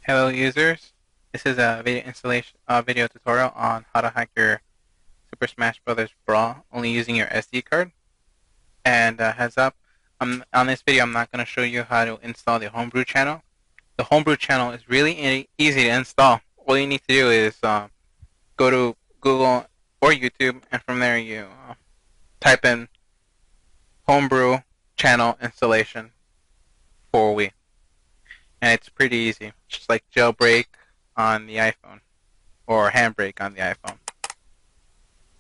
Hello users, this is a video tutorial on how to hack your Super Smash Bros. Brawl only using your SD card. And heads up, on this video I'm not going to show you how to install the Homebrew channel. The Homebrew channel is really easy to install. All you need to do is go to Google or YouTube, and from there you type in Homebrew channel installation for Wii. And it's pretty easy, just like jailbreak on the iPhone or handbrake on the iPhone.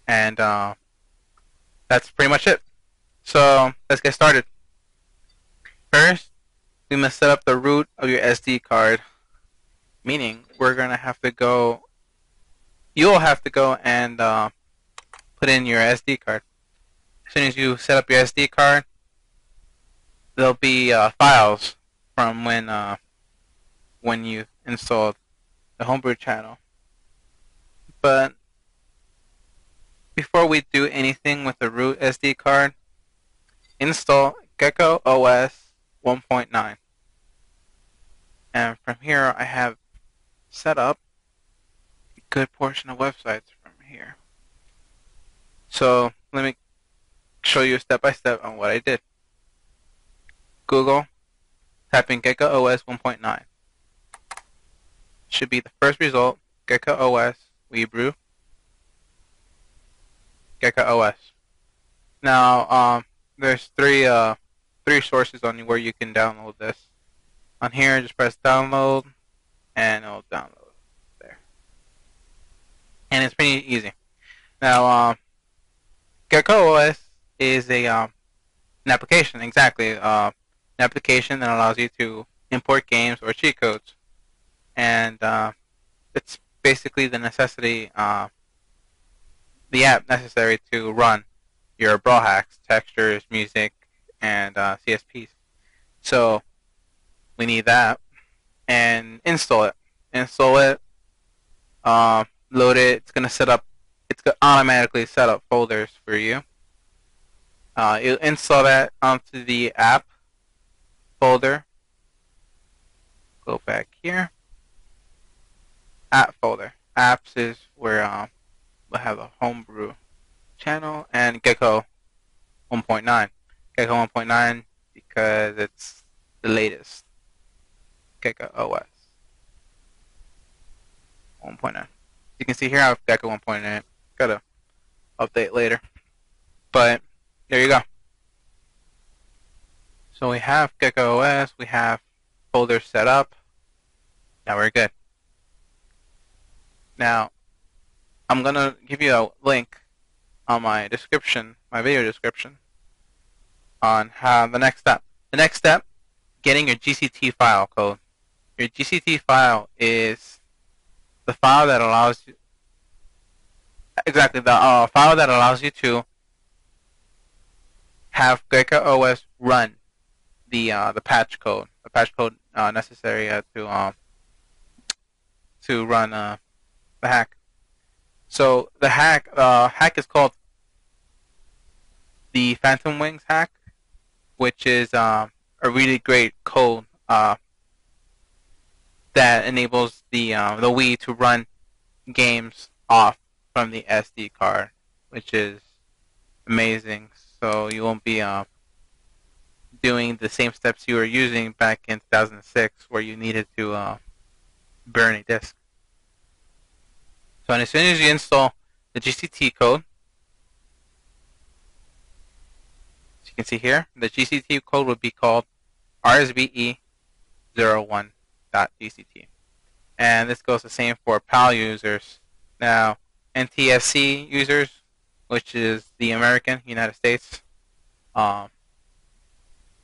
And that's pretty much it. So let's get started. First, we must set up the root of your SD card, meaning we're gonna have to go. You'll have to go and put in your SD card. As soon as you set up your SD card, there'll be files from when you installed the Homebrew channel. But before we do anything with the root SD card, install Gecko OS 1.9. And from here, I have set up a good portion of websites from here. So let me show you step by step on what I did. Google, type in Gecko OS 1.9. Should be the first result, Gecko OS Weebrew. Gecko OS. Now, there's three sources on where you can download this. On here, just press download, and it'll download there. And it's pretty easy. Now, Gecko OS is an application, exactly, an application that allows you to import games or cheat codes, and it's basically the app necessary to run your brawl hacks, textures, music, and CSPs. So we need that, and install it. Load it. It's gonna set up. It's gonna automatically set up folders for you. You install that onto the app folder. Go back here. App folder. Apps is where we'll have a Homebrew channel and Gecko 1.9. Gecko 1.9 because it's the latest. Gecko OS 1.9. You can see here I have Gecko 1.9. Gotta update later. But there you go. So we have Gecko OS, we have folders set up. Now we're good. Now I'm gonna give you a link on my description, my video description, on how the next step. The next step, getting your GCT file code. Your GCT file is the file that allows you, exactly, the file that allows you to have Gecko OS run the patch code, necessary to run the hack. So the hack is called the Phantom Wings hack, which is a really great code that enables the Wii to run games off from the SD card, which is amazing. So you won't be doing the same steps you were using back in 2006, where you needed to burn a disk. So as soon as you install the GCT code, as you can see here, the GCT code would be called RSBE01.GCT. And this goes the same for PAL users. Now, NTSC users, which is the United States,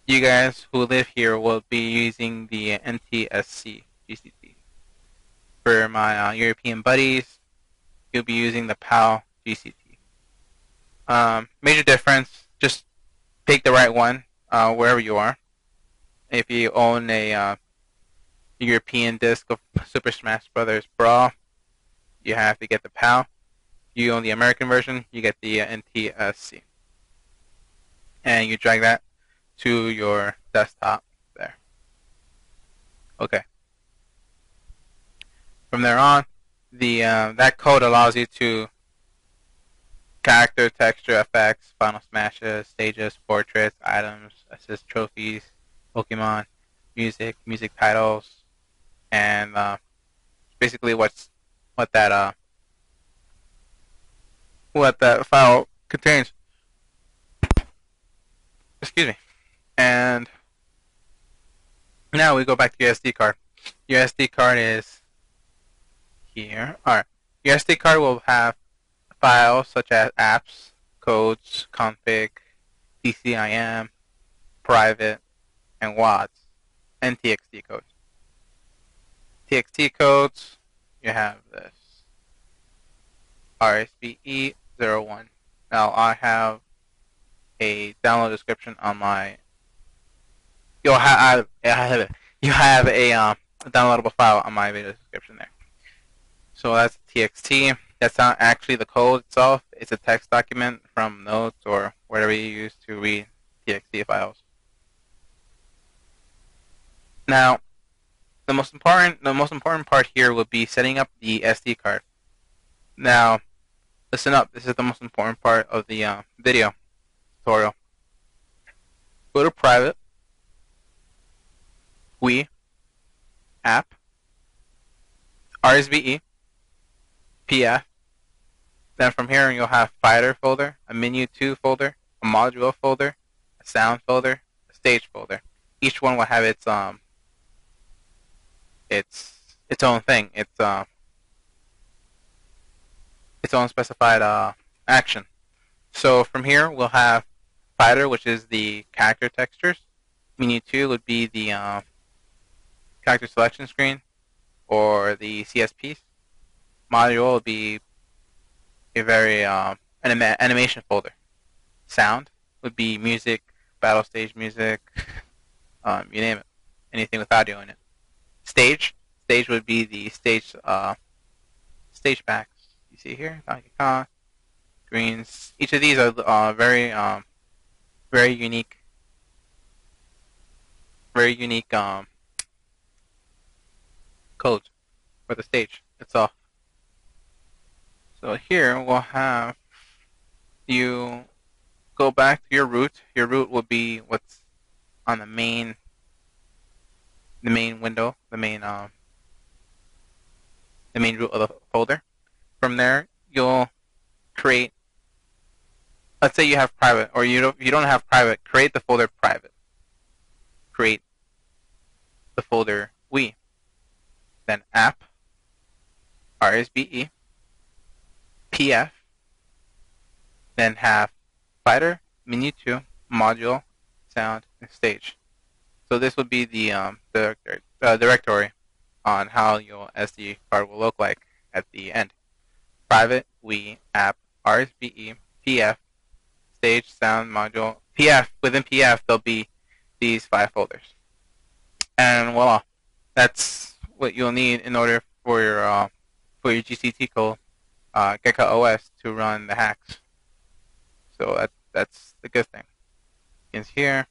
you guys who live here will be using the NTSC GCT. For my European buddies, you'll be using the PAL GCT. Major difference, just pick the right one wherever you are. If you own a European disc of Super Smash Bros. Brawl, you have to get the PAL. You own the American version, you get the NTSC. And you drag that to your desktop there. Okay. From there on, the that code allows you to character, texture, effects, final smashes, stages, portraits, items, assist trophies, Pokemon, music titles, and basically what that what that file contains. Excuse me. And now we go back to your SD card. Your SD card is here. Alright. Your SD card will have files such as apps, codes, config, DCIM, private, and WADs, and TXT codes. TXT codes, you have this RSBE01. Now I have a download description on my. You have a downloadable file on my video description there. So that's TXT. That's not actually the code itself. It's a text document from Notes or whatever you use to read TXT files. Now, the most important part here would be setting up the SD card. Now, listen up. This is the most important part of the video tutorial. Go to Private, Wii, App, RSBE, PF. Then from here you'll have Fighter folder, a Menu 2 folder, a Module folder, a Sound folder, a Stage folder. Each one will have its own thing. Its own specified action. So from here we'll have Fighter, which is the character textures. Menu 2 would be the character selection screen or the CSPs. Module will be a very animation folder. Sound would be music, battle stage music, you name it, anything with audio in it. Stage would be the stage packs. You see here, Donkey Kong, greens. Each of these are very unique. Very unique codes for the stage itself. So here we'll have you go back to your root. Your root will be what's on the main window, the main root of the folder. From there, you'll create. Let's say you have private, or you don't have private. Create the folder private. Create the folder Wii. Then app, RSBE, PF. Then have Fighter, Menu 2, Module, Sound, and Stage. So this would be the directory on how your SD card will look like at the end. Private, Wii, App, RSBE, PF, Stage, Sound, Module, PF. Within PF, there'll be these 5 folders. And voila, that's what you'll need in order for your GCT code, Gecko OS, to run the hacks. So that's the good thing. Is here.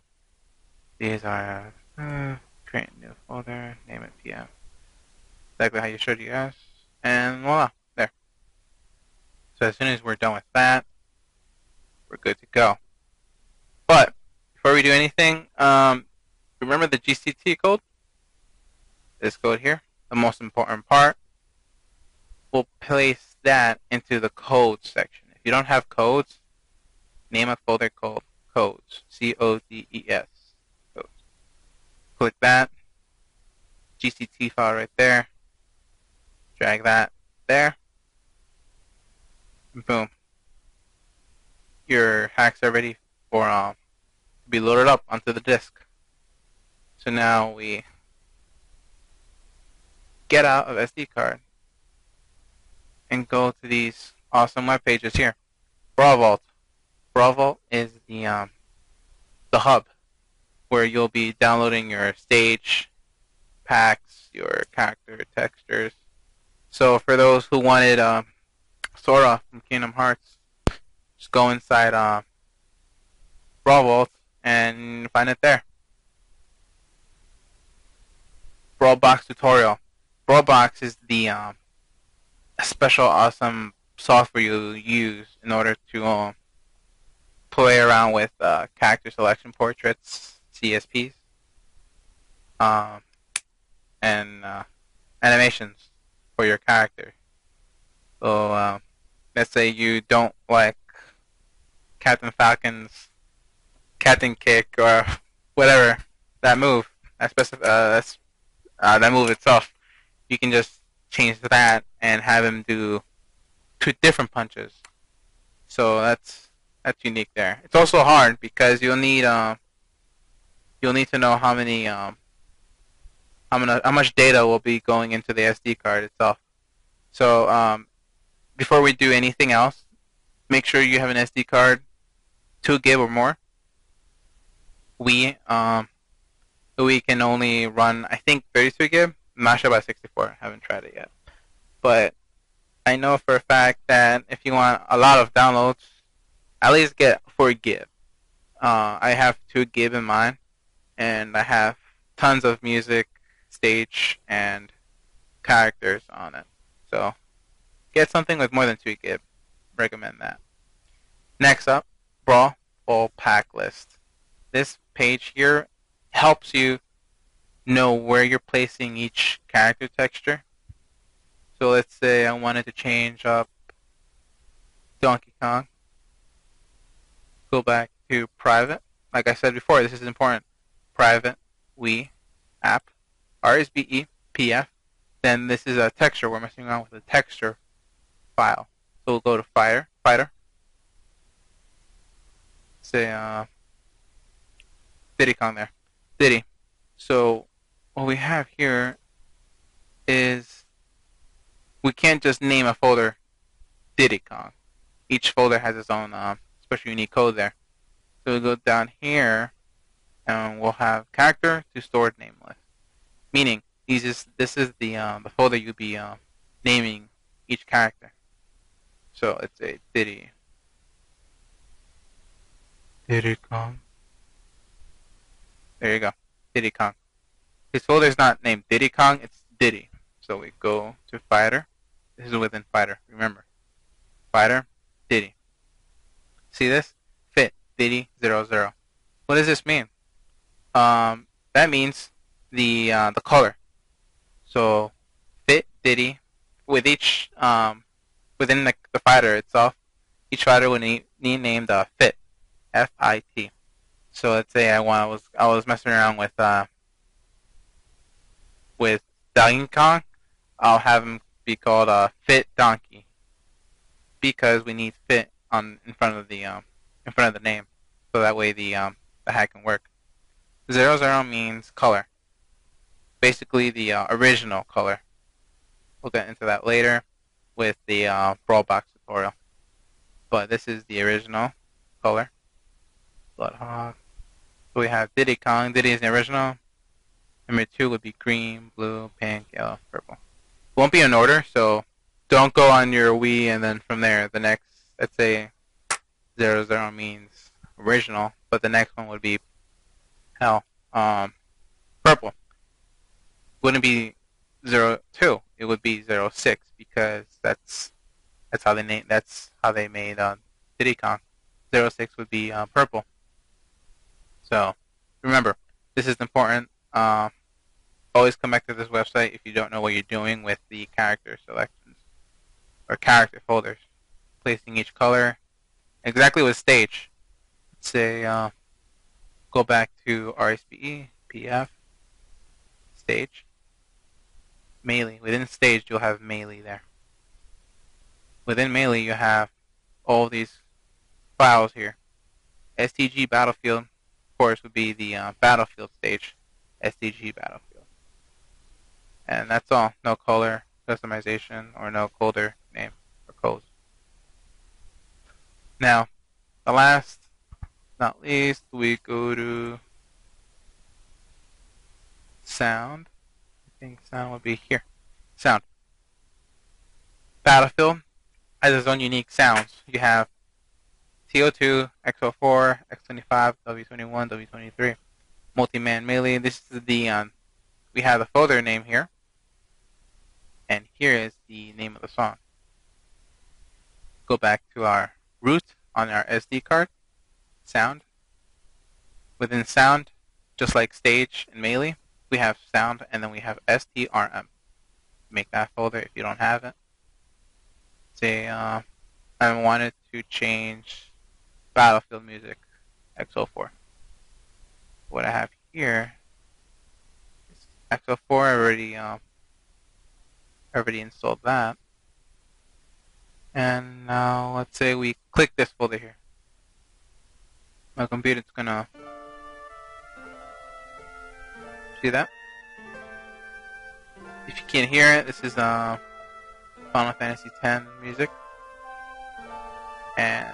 These are create a new folder, name it PM. Exactly how you showed you guys, and voila, there. So as soon as we're done with that, we're good to go. But before we do anything, remember the GCT code? This code here, the most important part. We'll place that into the codes section. If you don't have codes, name a folder called codes, CODES. Codes. Click that, GCT file right there, drag that there, and boom. Your hacks are ready for to be loaded up onto the disk. So now we get out of SD card and go to these awesome web pages here. Brawl Vault. Brawl Vault is the hub where you'll be downloading your stage packs, your character textures. So for those who wanted Sora from Kingdom Hearts, just go inside Brawl Vault and find it there. Brawl Box tutorial. Brawlbox is the special awesome software you use in order to play around with character selection portraits, CSPs, um, and animations for your character. So let's say you don't like Captain Falcon's Captain Kick or whatever that move, that move itself. You can just change that and have him do two different punches. So that's unique there. It's also hard because you'll need to know how much data will be going into the SD card itself. So before we do anything else, make sure you have an SD card 2 GB or more. We can only run, I think, 32 GB. I'm not sure about 64. I haven't tried it yet. But I know for a fact that if you want a lot of downloads, at least get 4 GB. I have 2 GB in mine, and I have tons of music, stage, and characters on it. So get something with more than 2 GB. Recommend that. Next up, Brawl full pack list. This page here helps you know where you're placing each character texture. So let's say I wanted to change up Donkey Kong. Go back to private. Like I said before, this is important. Private, Wii, app, RSBE, PF. Then this is a texture. We're messing around with a texture file. So we'll go to fighter. Say Diddy Kong there. Diddy. So what we have here is we can't just name a folder Diddy Kong. Each folder has its own special unique code there. So we'll go down here and we'll have character to stored name list. Meaning this is the folder you'll be naming each character. So let's say Diddy Kong. There you go. Diddy Kong. His folder is not named Diddy Kong, it's Diddy. So we go to fighter. This is within fighter, remember. Fighter, Diddy. See this? Fit, Diddy 00. What does this mean? That means the color. So fit, Diddy, with each within the fighter itself, each fighter would need named fit, F-I-T. So let's say I was messing around with Donkey Kong. I'll have him be called Fit Donkey because we need fit in front of the name, so that way the hack can work. 00 means color, basically the original color. We'll get into that later with the Brawlbox tutorial. But this is the original color. Bloodhawk. So we have Diddy Kong. Diddy is the original. Number 2 would be green, blue, pink, yellow, purple. It won't be in order, so don't go on your Wii and then from there the next, let's say 00 means original, but the next one would be purple. Wouldn't be 02, it would be 06 because that's how they made Diddy Kong. 06 would be purple. So remember, this is important. Always come back to this website if you don't know what you're doing with the character selections or character folders. Placing each color exactly with stage. Let's say go back to RSBE, PF, stage, melee. Within stage you'll have melee there. Within melee you have all these files here. STG Battlefield, of course, would be the Battlefield stage. STG Battlefield. And that's all. No color customization or no folder name or codes. Now, the last, not least, we go to sound. I think sound would be here. Sound. Battlefield has its own unique sounds. You have TO2, XO4, X25, W21, W23. Multi-man melee. This is the we have the folder name here. And here is the name of the song. Go back to our root on our SD card, sound. Within sound, just like stage and melee, we have sound and then we have STRM. Make that folder if you don't have it. Say I wanted to change Battlefield Music X04. What I have here is X04. I already installed that. And now let's say we click this folder here. My computer's gonna see that. If you can't hear it, this is Final Fantasy X music. And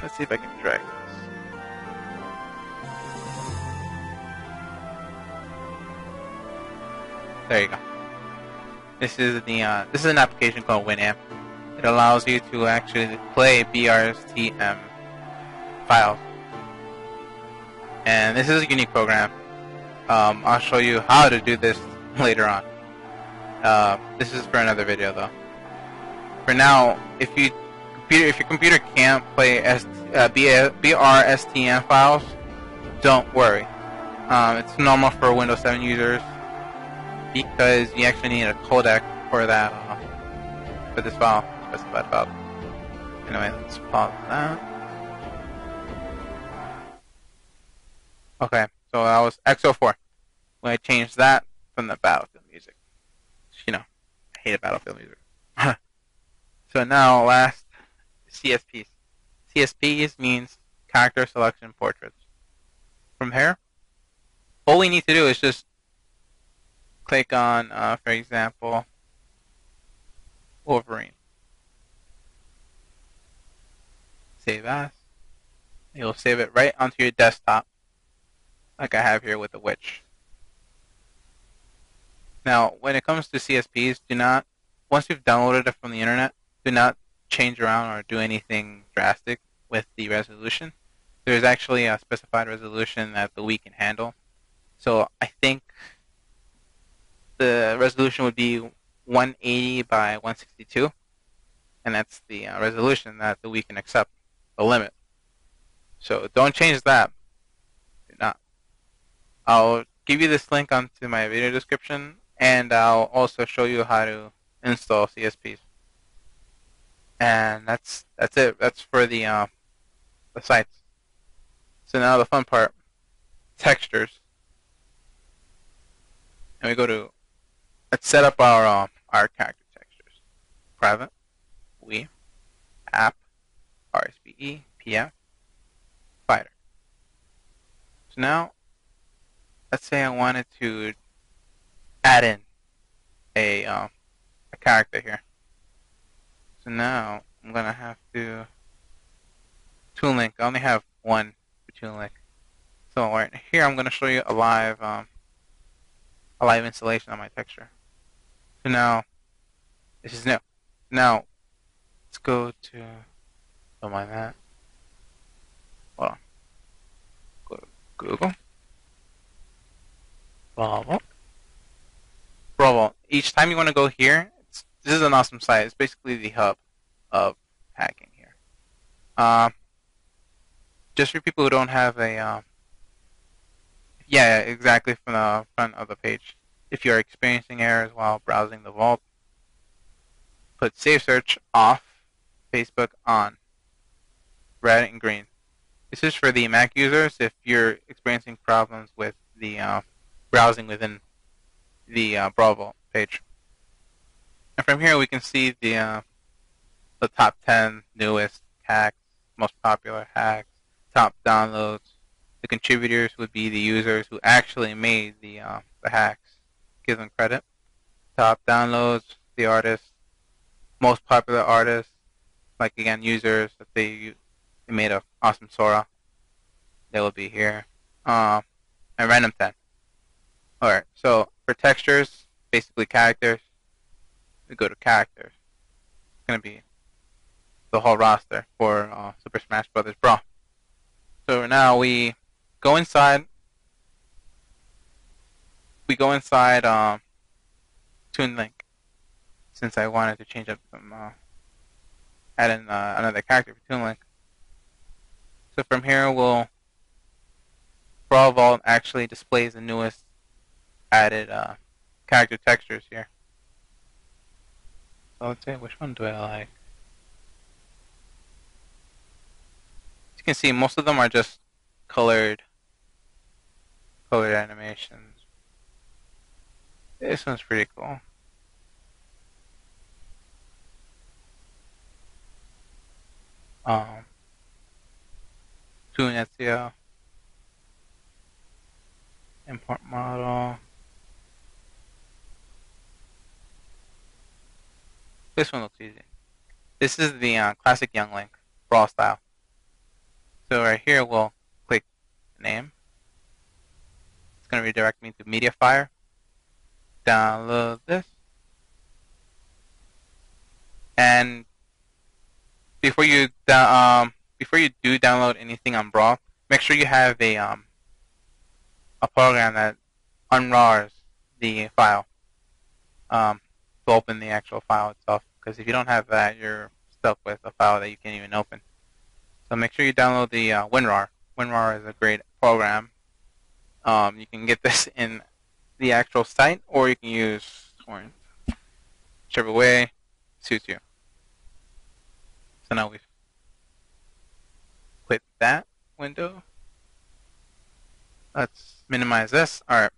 let's see if I can drag this. There you go. This is an application called Winamp. It allows you to actually play BRSTM files. And this is a unique program. I'll show you how to do this later on. This is for another video though. For now, if your computer can't play BRSTM files, don't worry. It's normal for Windows 7 users because you actually need a codec for that for this file, specified file. Anyway, let's pause that. Okay, so that was X04. When I changed that from the Battlefield music. You know, I hated Battlefield music. So now, last, CSPs. CSPs means character selection portraits. From here, all we need to do is just click on, for example, Wolverine. Save as. You'll save it right onto your desktop, like I have here with the Witch. Now, when it comes to CSPs, once you've downloaded it from the internet, do not change around or do anything drastic with the resolution. There's actually a specified resolution that the Wii can handle. So I think the resolution would be 180 by 162, and that's the resolution that the Wii can accept, the limit. So don't change that. Do not. I'll give you this link onto my video description, and I'll also show you how to install CSPs. And that's it. That's for the sites. So now the fun part, textures. And we go to, let's set up our character textures. Private, Wii, App, RSBE, PM, Fighter. So now, let's say I wanted to add in a character here. So now I'm gonna have to Toon Link. I only have one for Toon Link. So right here I'm gonna show you a live installation of my texture. So now this is new. Now let's go to, don't mind that. Hold on. Go to Google. Bravo. Each time you want to go here, this is an awesome site. It's basically the hub of hacking here. Just for people who don't have a, yeah, exactly, from the front of the page. If you're experiencing errors while browsing the vault, put Save Search off, Facebook on, red and green. This is for the Mac users if you're experiencing problems with the browsing within the Bravo page. And from here we can see the top 10 newest hacks, most popular hacks, top downloads. The contributors would be the users who actually made the hacks. Give them credit. Top downloads, the artists, most popular artists, like again users that they made an awesome Sora. They will be here. And random 10. Alright, so for textures, basically characters, we go to characters. It's going to be the whole roster for Super Smash Bros. Brawl. So now we go inside. Toon Link. since I wanted to change up some, add in another character for Toon Link. So from here, Brawl Vault actually displays the newest added character textures here. So let's say, which one do I like? As you can see, most of them are just colored animations. This one's pretty cool. Toon SEO, import model. This one looks easy. This is the classic Young Link, Brawl style. So right here, we'll click name. It's going to redirect me to Mediafire. Download this. And before you do download anything on Brawl, make sure you have a program that unrars the file to open the actual file itself. Because if you don't have that, you're stuck with a file that you can't even open. So make sure you download the WinRAR. WinRAR is a great program. You can get this in the actual site, or you can use torrent, whichever way suits you. So now we've quit that window. Let's minimize this. All right,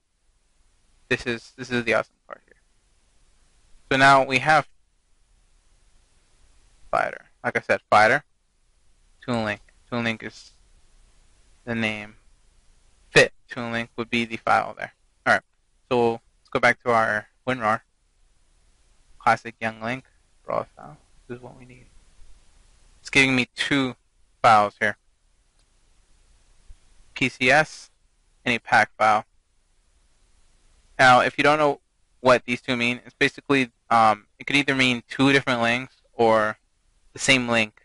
this is the awesome part here. So now we have Fighter. Like I said, Fighter. Toon Link. Toon Link is the name. Fit Toon Link would be the file there. All right. So let's go back to our WinRAR. Classic Young Link. Brawl style. This is what we need. It's giving me two files here. PCS and a pack file. Now, if you don't know what these two mean, it's basically it could either mean two different links or the same link,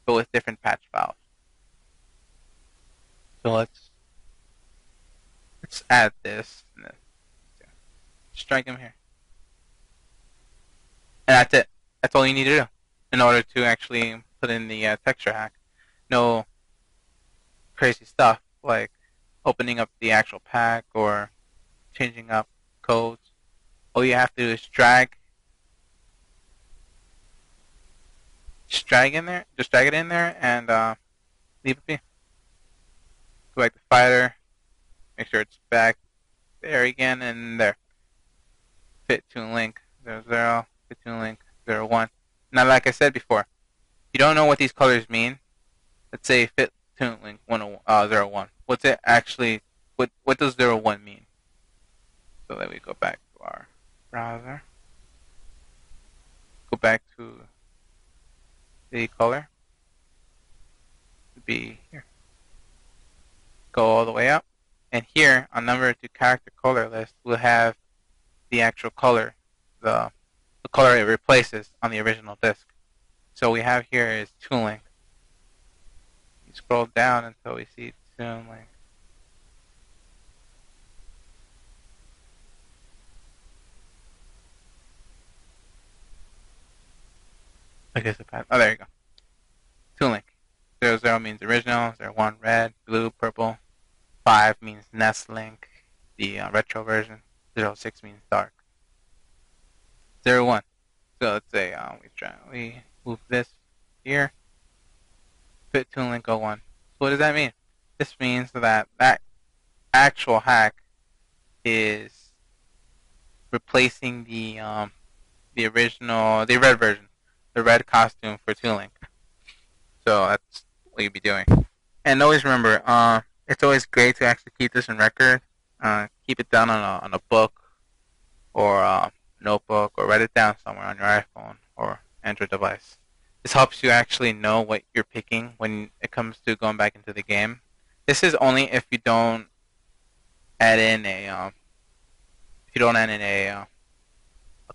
but with different patch files. So let's add this. Strike them here, and that's it. That's all you need to do in order to actually put in the texture hack. No crazy stuff like opening up the actual pack or changing up codes. All you have to do is drag it in there, and leave it be. Go back to Fighter, make sure it's back there again, and there. Fit Toon Link 00, Fit Toon Link 01. Now, like I said before, if you don't know what these colors mean, let's say Fit Toon Link 01. What's it actually? What does 01 mean? So let me go back to our browser. Go back to the color. To be here. Go all the way up, and here on number to character color list, we'll have the actual color, the color it replaces on the original disc. So we have here is Toon Link. You scroll down until we see Toon Link. Okay, so oh, there you go. Toon Link. 00 means original, 01 red, blue, purple. 5 means Nest Link, the retro version. 06 means dark. 01. So let's say we move this here. Fit Toon Link 01. So what does that mean? This means that actual hack is replacing the original, the red version, the red costume for Toon Link. So that's what you'll be doing. And always remember, it's always great to actually keep this in record. Keep it down on a book or a notebook, or write it down somewhere on your iPhone or Android device. This helps you actually know what you're picking when it comes to going back into the game. This is only if you don't add in a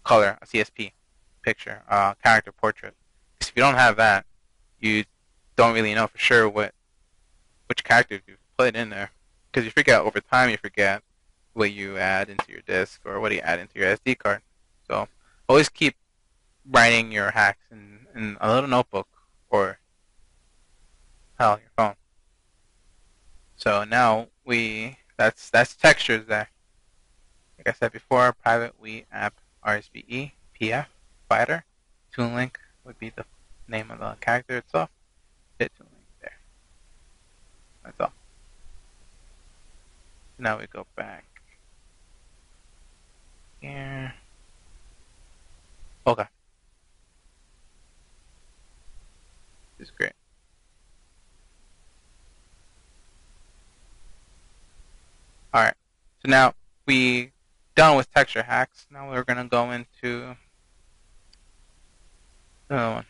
color, a CSP picture, character portrait. Because if you don't have that, you don't really know for sure which characters you put in there. Because you forget over time, you forget what you add into your disk or what you add into your SD card. So always keep writing your hacks in a little notebook or hell, your phone. So now that's textures there. Like I said before, private we app RSBE PF fighter. Toon Link would be the name of the character itself. Hit Toon Link there. That's all. Now we go back here. Okay. This is great. Alright. So now we done with texture hacks. Now we're gonna go into another one.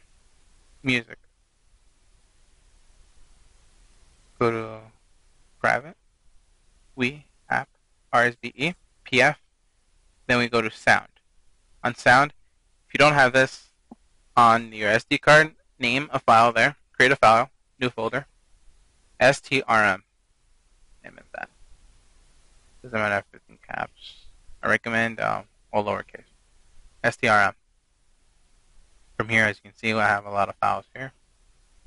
Music. Go to private. We app RSBE PF. Then we go to sound. On sound, if you don't have this on your SD card, name a file there. Create a file, new folder. STRM. Name it that. Doesn't matter if it's in caps. I recommend all lowercase. STRM. From here, as you can see, I have a lot of files here.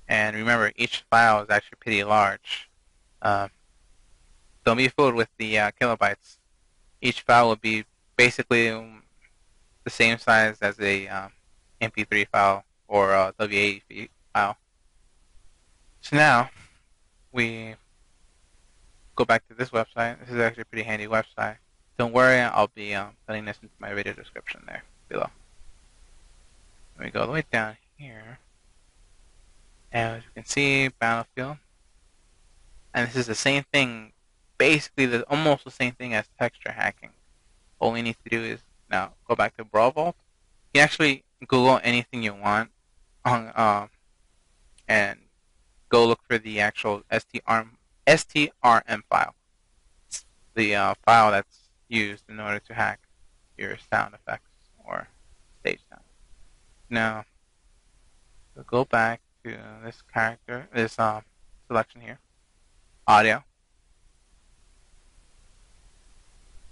And remember, each file is actually pretty large. Don't be fooled with the kilobytes. Each file will be basically the same size as a MP3 file or a WAV file. So now we go back to this website. This is actually a pretty handy website. Don't worry, I'll be putting this into my video description there below. Let me go all the way down here. And as you can see, Battlefield. And this is the same thing, basically almost the same thing as texture hacking. All we need to do is now go back to Brawl Vault. You can actually Google anything you want on, and go look for the actual STRM file. It's the file that's used in order to hack your sound effects or stage sound. Now, we'll go back to this character, this selection here, audio.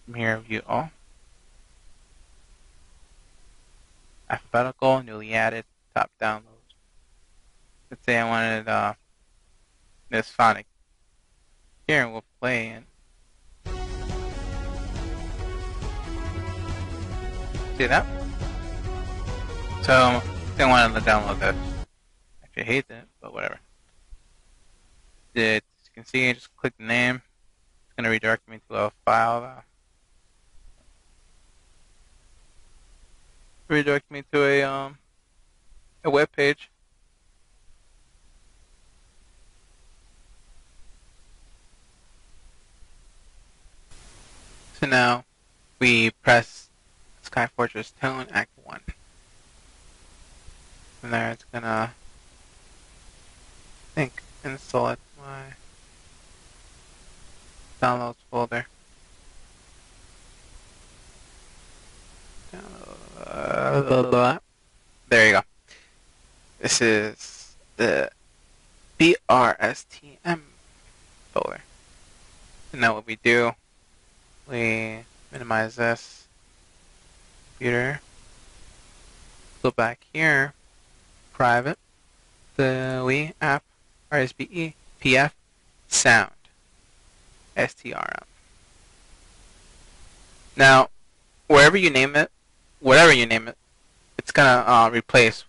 From here, view all. Alphabetical, newly added, top downloads. Let's say I wanted this Sonic. Here, we'll play it. See that? So, I wanted to download this. Actually, I hate it, but whatever. As you can see, just click the name. It's going to redirect me to a file. Redirect me to a web page. So now we press Sky Fortress Tone Act 1. From there it's gonna install it to my downloads folder. There you go. This is the BRSTM folder. And now what we do, we minimize this computer, go back here, private, the we app RSBE PF sound STRM. Now, wherever you name it, whatever you name it, it's gonna replace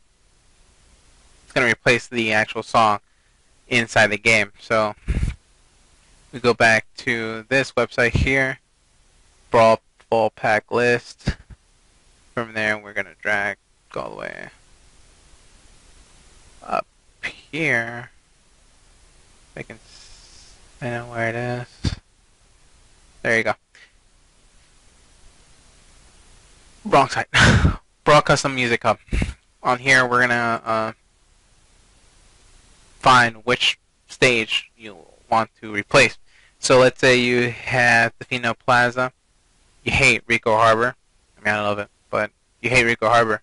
the actual song inside the game. So we go back to this website here, Brawl full pack list. From there, we're gonna drag all the way up here. I know where it is. There you go. Wrong site. Brawl Custom Music Hub. On here, we're gonna find which stage you want to replace. So let's say you have Defino Plaza. You hate Rico Harbor. I mean, I love it, but you hate Rico Harbor.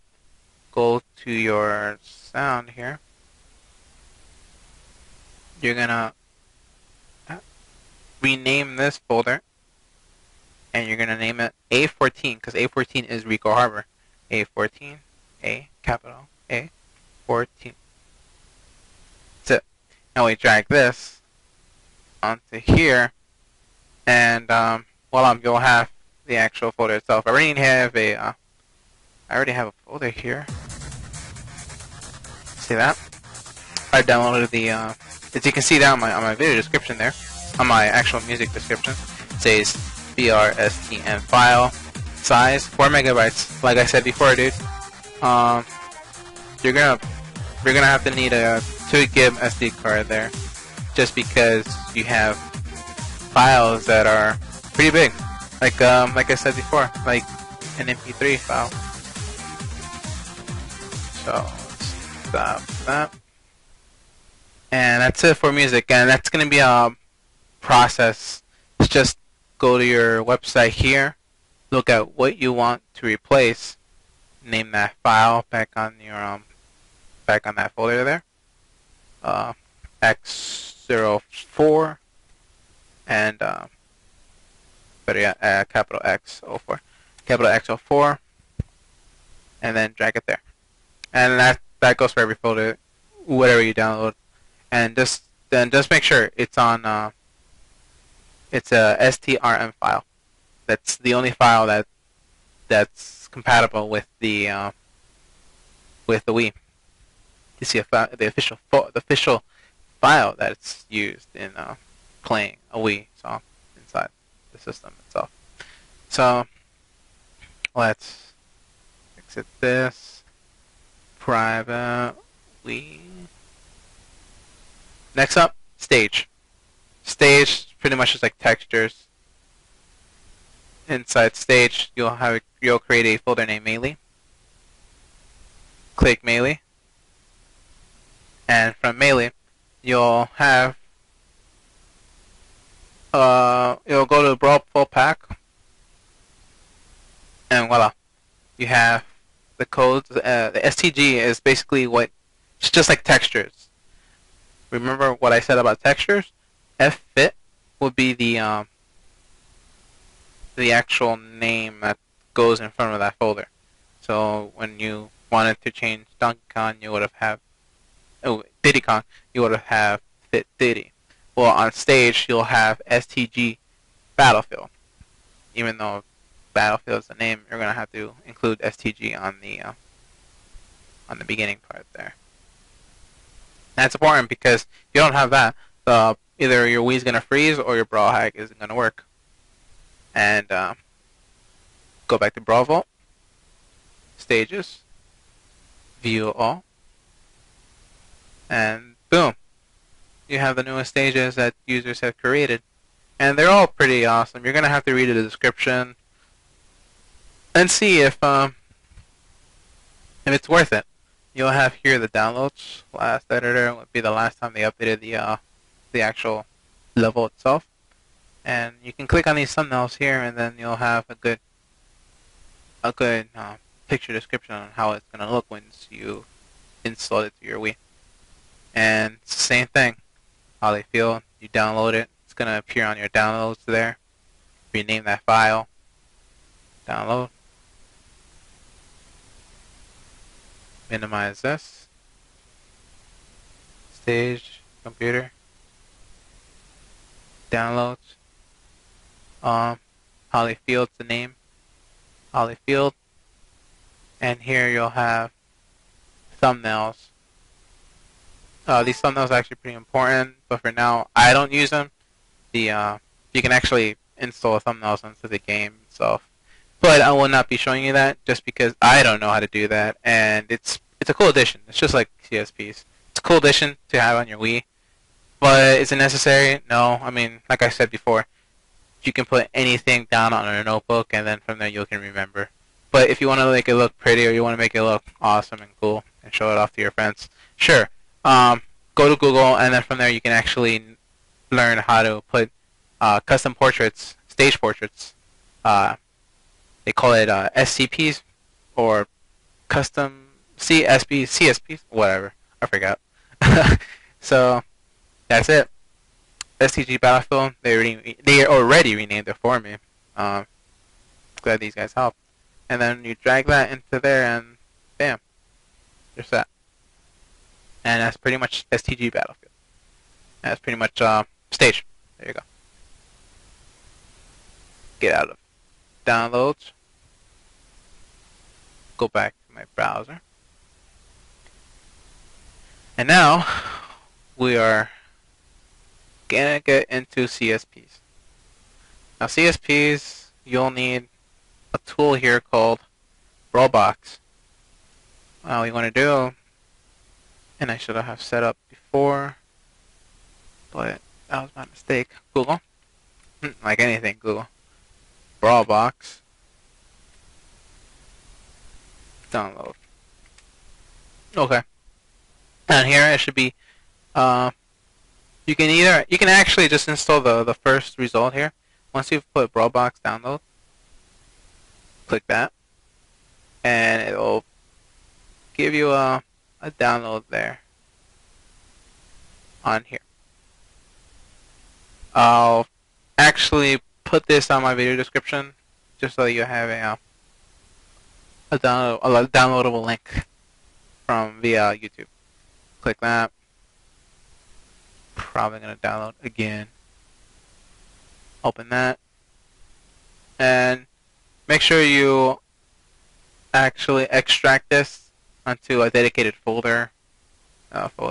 Go to your sound here. You're gonna rename this folder, and you're gonna name it A14 because A14 is Rico Harbor. A14, A capital A 14. That's it. Now we drag this onto here, and voila, you'll have the actual folder itself. I already have a folder here. See that? I downloaded the as you can see down on my video description there, on my actual music description, it says BRSTN file size 4 megabytes. Like I said before, dude, you're gonna have to need a 2 gig SD card there, just because you have files that are pretty big, like I said before, like an MP3 file. So stop that. And that's it for music, and that's going to be a process. Just go to your website here, look at what you want to replace, name that file back on your back on that folder there, X04, and better yet, capital X04, capital X04, and then drag it there, and that goes for every folder, whatever you download. And just make sure it's on it's a STRM file. That's the only file that's compatible with the Wii. You see the official file that's used in playing a Wii song inside the system itself. So let's exit this private Wii. Next up, Stage. Stage pretty much is like textures. Inside Stage, you'll create a folder named Melee. Click Melee, and from Melee, you'll have you'll go to Brawl Full Pack, and voila, you have the codes. The STG is basically it's just like textures. Remember what I said about textures? FFit would be the actual name that goes in front of that folder. So when you wanted to change Donkey Kong, you would have Diddy Kong, you would have Fit Diddy. Well, on Stage, you'll have STG Battlefield. Even though Battlefield is the name, you're gonna have to include STG on the beginning part there. That's important because if you don't have that, either your Wii's gonna freeze or your Brawl hack isn't gonna work. And go back to Brawl Vault, Stages, View All, and boom, you have the newest stages that users have created, and they're all pretty awesome. You're gonna have to read the description and see if it's worth it. You'll have here the downloads. Last editor would be the last time they updated the actual level itself, and you can click on these thumbnails here, and then you'll have a good picture description on how it's gonna look once you install it to your Wii. And it's the same thing. How they feel. You download it. It's gonna appear on your downloads there. Rename that file. Download. Minimize this. Stage, computer, downloads. Hollyfield's the name. Hollyfield. And here you'll have thumbnails. These thumbnails are actually pretty important, but for now I don't use them. You can actually install thumbnails into the game itself. But I will not be showing you that just because I don't know how to do that, and it's a cool addition. It's just like CSPs. It's a cool addition to have on your Wii, but is it necessary? No. I mean, like I said before, you can put anything down on a notebook, and then from there you can remember. But if you want to make it look pretty, or you want to make it look awesome and cool, and show it off to your friends, sure. Go to Google, and then from there you can actually learn how to put custom portraits, stage portraits. They call it SCPs or custom CSPs, whatever. I forgot. So that's it. STG Battlefield. They already renamed it for me. Glad these guys helped. And then you drag that into there, and bam, There's that. And that's pretty much STG Battlefield. That's pretty much stage. There you go. Get out of downloads. Go back to my browser. And now we are gonna get into CSPs. Now CSPs, you'll need a tool here called BrawlBox. What you want to do, and I should have set up before, but that was my mistake. Google, like anything, Google. BrawlBox. Download. Okay. And here it should be. You can actually just install the first result here. Once you've put BrawlBox download, click that, and it'll give you a download there on here. I'll actually put this on my video description just so you have a downloadable link from via YouTube. Click that. Probably gonna download again. Open that, and make sure you actually extract this onto a dedicated folder. BrawlBox.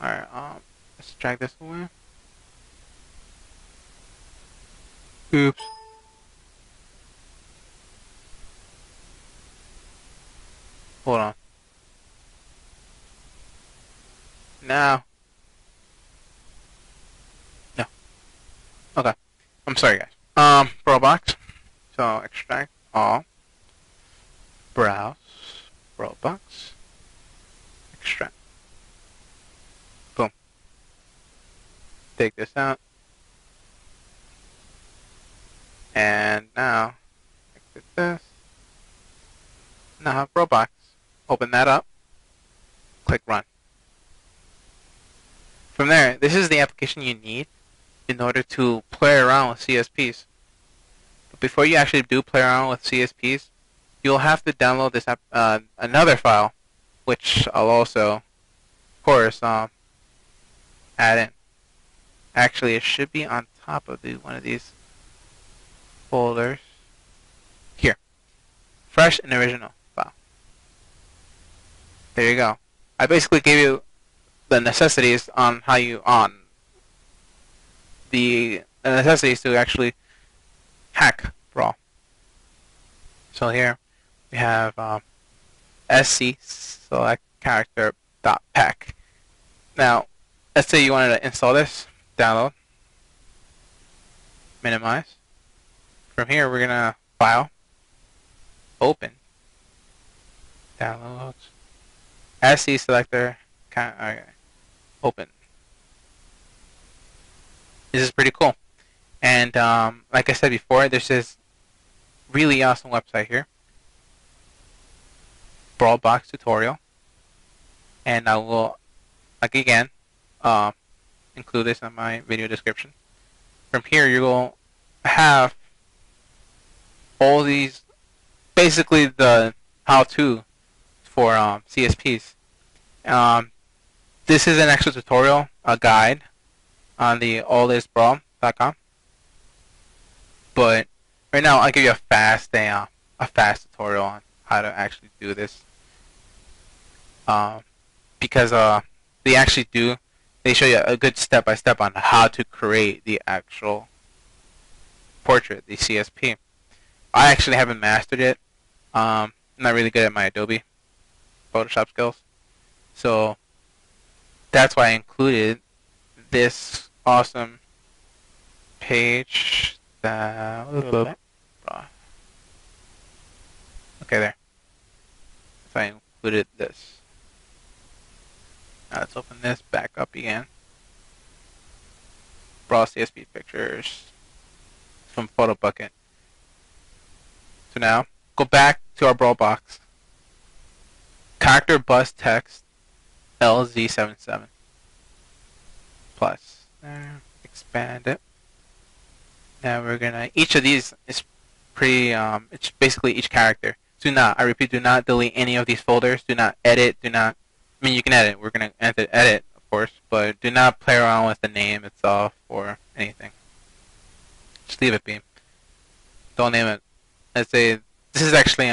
Alright, let's drag this away. Oops. Hold on. Now. No. Okay. I'm sorry, guys. BrawlBox. So extract all. Browse. BrawlBox. Extract. Boom. Take this out. And now, exit this. Now have BrawlBox. Open that up. Click Run. From there, this is the application you need in order to play around with CSPs. But before you actually do play around with CSPs, you'll have to download this another file, which I'll also, of course, add in. Actually, it should be on top of one of these folders. Here, fresh and original file. There you go. I basically gave you the necessities on how you the necessities to actually hack Brawl. So here we have sc select character dot pack. Now, let's say you wanted to install this, download, minimize. From here, we're gonna file, open, downloads, sc selector, okay, open. This is pretty cool. And like I said before, there's this really awesome website here, BrawlBox tutorial, and I will, like again, include this in my video description. From here, you will have all these, basically the how-to for CSPs. This is an extra tutorial, a guide on the allthisbrawl.com. But right now, I'll give you a fast tutorial on how to actually do this. Because they show you a good step-by-step on how to create the actual portrait, the CSP. I actually haven't mastered it. I'm not really good at my Adobe Photoshop skills. So that's why I included this awesome page. Okay, there. So I included this. Now let's open this back up again. Brawl CSP pictures from PhotoBucket. So now, go back to our BrawlBox. Character bus text LZ77 plus. There, expand it. Now we're gonna, each of these is it's basically each character. Do not, I repeat, do not delete any of these folders. Do not edit. Do not. I mean, you can edit. We're gonna edit, of course, but do not play around with the name itself or anything. Just leave it be. Don't name it. Let's say this is actually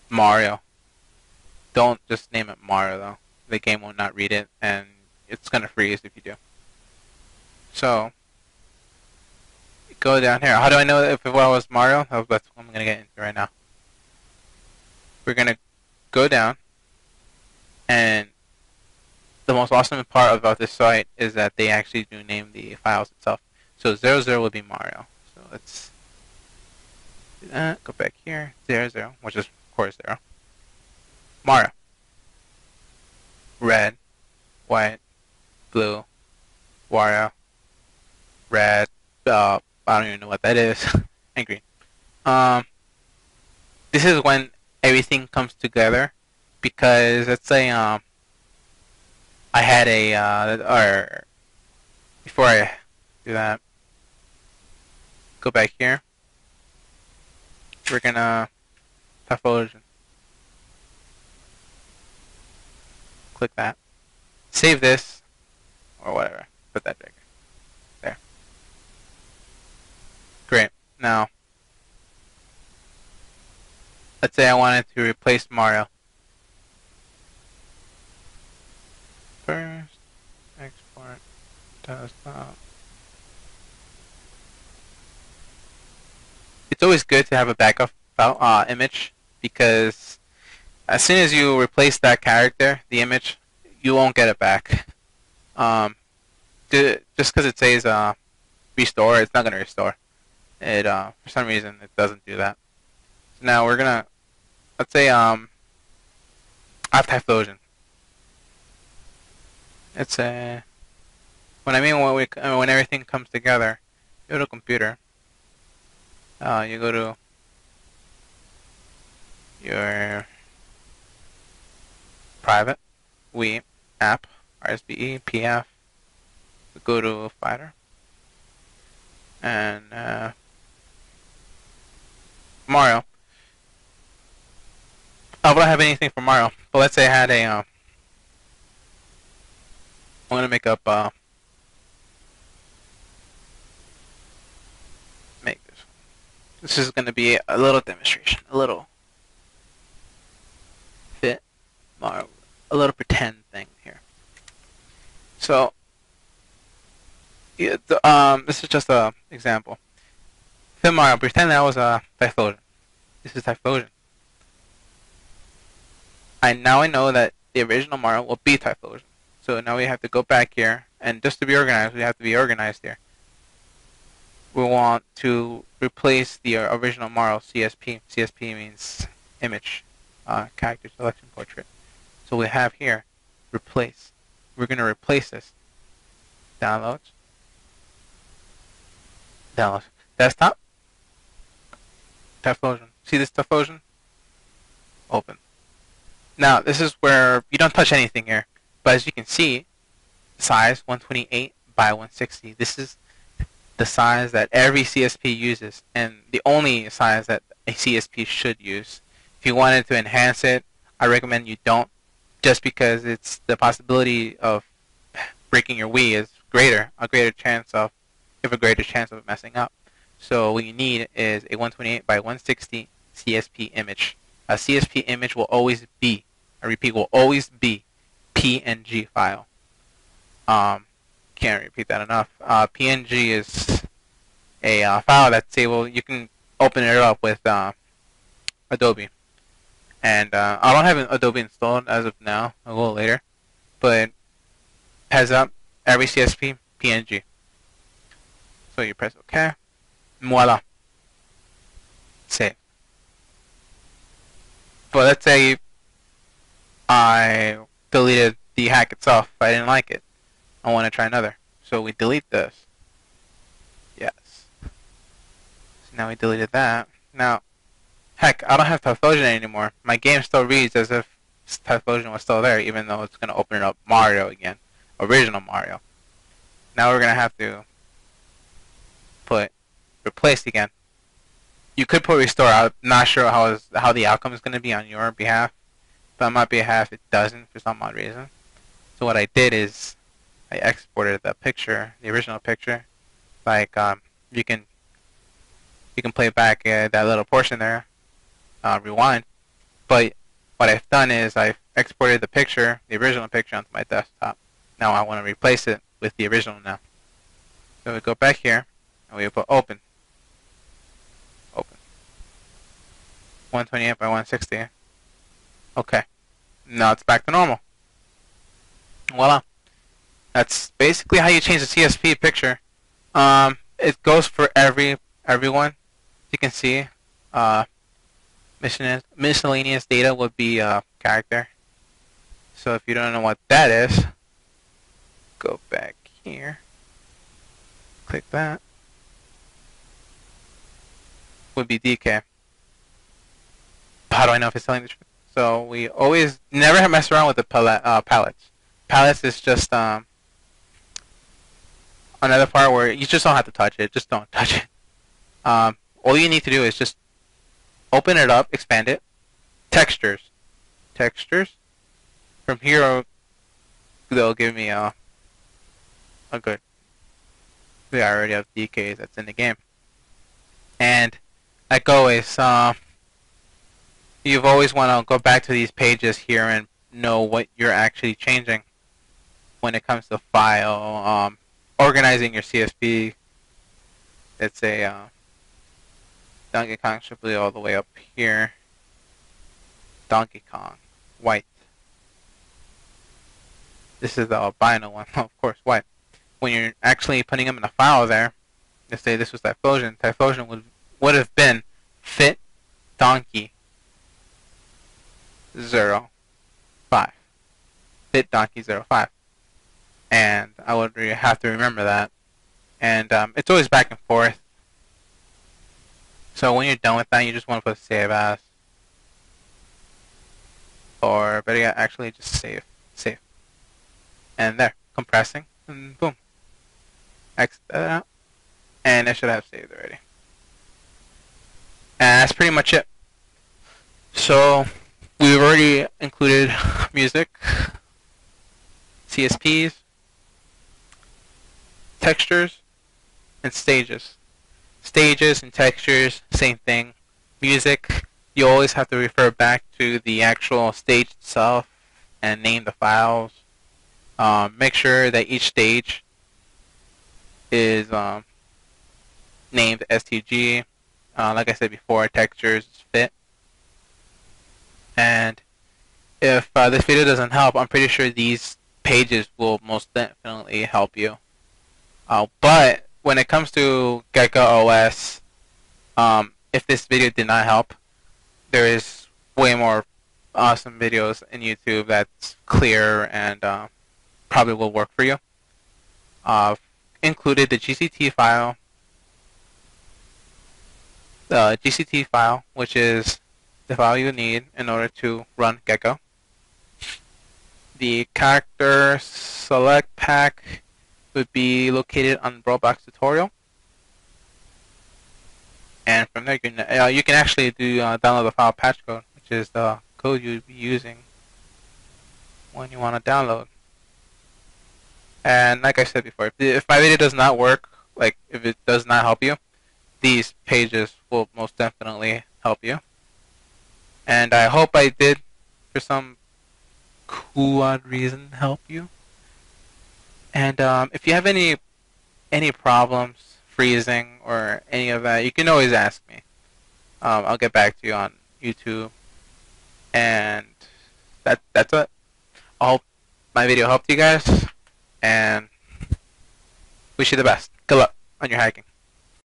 Mario. Don't just name it Mario though. The game will not read it, and it's gonna freeze if you do. So go down here. How do I know if it was Mario? That's what I'm gonna get into right now. We're gonna go down, and the most awesome part about this site is that they actually do name the files itself. So 00 will be Mario. So let's do that. Go back here. 00, which is of course 0. Mario. Red, white, blue, Wario, red. I don't even know what that is. And green. This is when everything comes together, because let's say I had or before I do that, go back here. We're gonna Typhlosion. Click that. Save this, or whatever. Put that bigger. There. Great. Now, let's say I wanted to replace Mario. First, export, desktop. It's always good to have a backup image, because as soon as you replace that character, the image, you won't get it back. Just because it says restore, it's not going to restore. It for some reason it doesn't do that. So now we're gonna, let's say I have Typhlosion. It's when everything comes together, you go to computer. You go to your private Wii app, RSBE, PF. Go to Fighter, and Mario. I don't have anything for Mario, but let's say I had a. I'm gonna make up. Make this. This is gonna be a little demonstration, a little fit Mario, a little pretend thing here. So, yeah, this is just a example. Fit Mario. Pretend that was a Typhlosion. This is Typhlosion. Now I know that the original Mario will be Typhlosion. So now we have to go back here, and just to be organized, we have to be organized here. We want to replace the original Mario CSP. CSP means image, character selection portrait. So we have here, replace. We're going to replace this. Downloads. Downloads. Desktop. Typhlosion. See this Typhlosion? Open. Now, this is where you don't touch anything here. But as you can see, size 128 by 160. This is the size that every CSP uses, and the only size that a CSP should use. If you wanted to enhance it, I recommend you don't, just because it's the possibility of breaking your Wii is greater, a greater chance of messing up. So what you need is a 128 by 160 CSP image. A CSP image will always be, I repeat, will always be PNG file. Can't repeat that enough. PNG is a file that's able, you can open it up with Adobe. And I don't have Adobe installed as of now, a little later. But heads up, every CSP, PNG. So you press OK. Voila. Save. But let's say I deleted the hack itself. I didn't like it. I want to try another. So we delete this. Yes. So now we deleted that. Now, heck, I don't have Typhlosion anymore. My game still reads as if Typhlosion was still there, even though it's going to open it up Mario again. Original Mario. Now we're going to have to put replace again. You could put restore. I'm not sure how the outcome is going to be on your behalf, but on my behalf it doesn't for some odd reason. So what I did is I exported the picture, the original picture. Like you can play back that little portion there, rewind. But what I've done is I've exported the picture, the original picture, onto my desktop. Now I want to replace it with the original now. So we go back here and we put open. Open. 128 by 160. Okay. Now it's back to normal. Voila. That's basically how you change the CSP picture. It goes for everyone. You can see, miscellaneous data would be character. So if you don't know what that is, go back here. Click that. Would be DK. How do I know if it's telling the truth? So we always never mess around with the palettes. Palettes is just another part where you just don't have to touch it. Just don't touch it. All you need to do is just open it up, expand it. Textures. Textures. From here, they'll give me a good. We already have DKs that's in the game. And like always, you've always want to go back to these pages here and know what you're actually changing when it comes to file, organizing your CSP. It's a Donkey Kong should be all the way up here. Donkey Kong, white. This is the albino one, of course, white. When you're actually putting them in a file there, let's say this was Typhlosion. Typhlosion would have been fit donkey 05. Fit donkey 05. And I would have to remember that. And it's always back and forth. So when you're done with that, you just want to put save as. Or better yet, actually just save. Save. And there. Compressing. And boom. Exit that out. And it should have saved already. And that's pretty much it. So we've already included music, CSPs, textures, and stages. Stages and textures, same thing. Music, you always have to refer back to the actual stage itself and name the files. Make sure that each stage is named STG. Like I said before, textures is fit. And if this video doesn't help, I'm pretty sure these pages will most definitely help you. But when it comes to Gecko OS, if this video did not help, there is way more awesome videos in YouTube that's clear and probably will work for you. Included the GCT file. The GCT file, which is the file you need in order to run Gecko. The character select pack would be located on Roblox tutorial. And from there, you can actually download the file patch code, which is the code you'll be using when you want to download. And like I said before, if my video does not work, like if it does not help you, these pages will most definitely help you. And I hope I did, for some cool odd reason, help you. And if you have any problems, freezing, or any of that, you can always ask me. I'll get back to you on YouTube. And that's it. I hope my video helped you guys. And wish you the best. Good luck on your hiking.